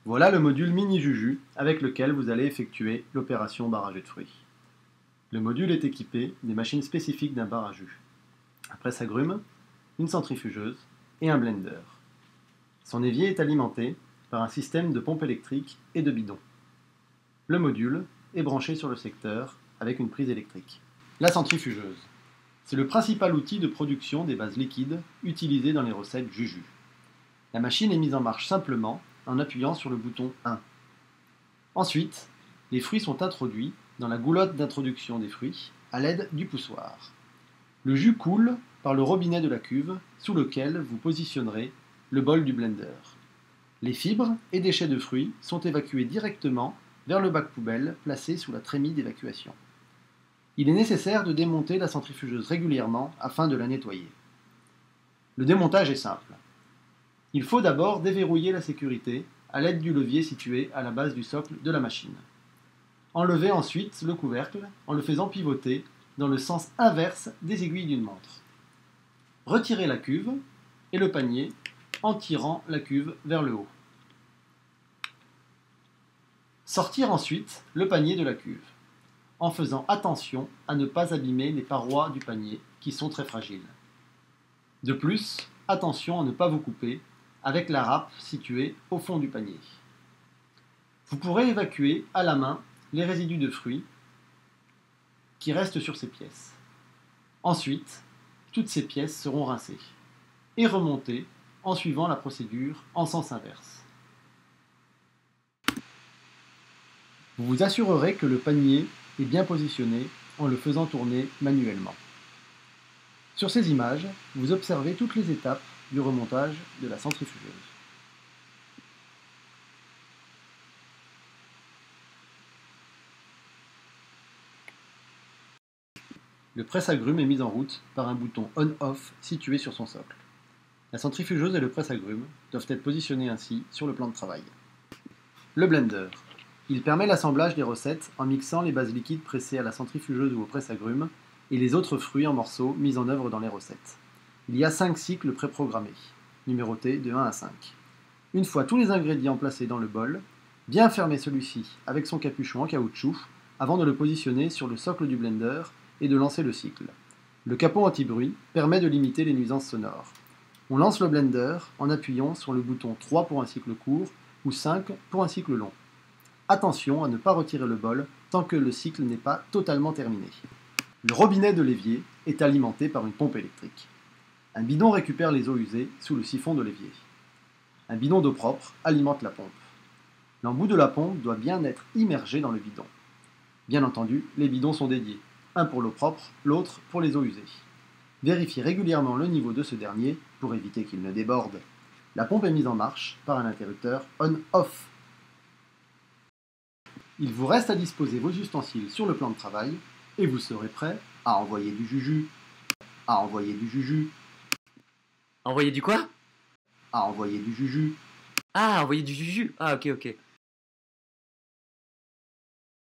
Voilà le module Mini Juju avec lequel vous allez effectuer l'opération bar à jus de fruits. Le module est équipé des machines spécifiques d'un bar à jus, un presse-agrumes, une centrifugeuse et un blender. Son évier est alimenté par un système de pompe électrique et de bidon. Le module est branché sur le secteur avec une prise électrique. La centrifugeuse, c'est le principal outil de production des bases liquides utilisées dans les recettes Juju. La machine est mise en marche simplement en appuyant sur le bouton 1. Ensuite, les fruits sont introduits dans la goulotte d'introduction des fruits à l'aide du poussoir. Le jus coule par le robinet de la cuve sous lequel vous positionnerez le bol du blender. Les fibres et déchets de fruits sont évacués directement vers le bac poubelle placé sous la trémie d'évacuation. Il est nécessaire de démonter la centrifugeuse régulièrement afin de la nettoyer. Le démontage est simple. Il faut d'abord déverrouiller la sécurité à l'aide du levier situé à la base du socle de la machine. Enlevez ensuite le couvercle en le faisant pivoter dans le sens inverse des aiguilles d'une montre. Retirez la cuve et le panier en tirant la cuve vers le haut. Sortir ensuite le panier de la cuve, en faisant attention à ne pas abîmer les parois du panier qui sont très fragiles. De plus, attention à ne pas vous couper avec la râpe située au fond du panier. Vous pourrez évacuer à la main les résidus de fruits qui restent sur ces pièces. Ensuite, toutes ces pièces seront rincées et remontées en suivant la procédure en sens inverse. Vous vous assurerez que le panier est bien positionné en le faisant tourner manuellement. Sur ces images, vous observez toutes les étapes du remontage de la centrifugeuse. Le presse-agrumes est mis en route par un bouton on-off situé sur son socle. La centrifugeuse et le presse-agrumes doivent être positionnés ainsi sur le plan de travail. Le blender. Il permet l'assemblage des recettes en mixant les bases liquides pressées à la centrifugeuse ou au presse-agrumes et les autres fruits en morceaux mis en œuvre dans les recettes. Il y a 5 cycles préprogrammés, numérotés de 1 à 5. Une fois tous les ingrédients placés dans le bol, bien fermer celui-ci avec son capuchon en caoutchouc avant de le positionner sur le socle du blender et de lancer le cycle. Le capot anti-bruit permet de limiter les nuisances sonores. On lance le blender en appuyant sur le bouton 3 pour un cycle court ou 5 pour un cycle long. Attention à ne pas retirer le bol tant que le cycle n'est pas totalement terminé. Le robinet de l'évier est alimenté par une pompe électrique. Un bidon récupère les eaux usées sous le siphon de l'évier. Un bidon d'eau propre alimente la pompe. L'embout de la pompe doit bien être immergé dans le bidon. Bien entendu, les bidons sont dédiés, un pour l'eau propre, l'autre pour les eaux usées. Vérifiez régulièrement le niveau de ce dernier pour éviter qu'il ne déborde. La pompe est mise en marche par un interrupteur on-off. Il vous reste à disposer vos ustensiles sur le plan de travail et vous serez prêt à envoyer du juju. À envoyer du juju. Envoyer du quoi? À envoyer du juju. Ah, envoyer du juju. Ah, ok.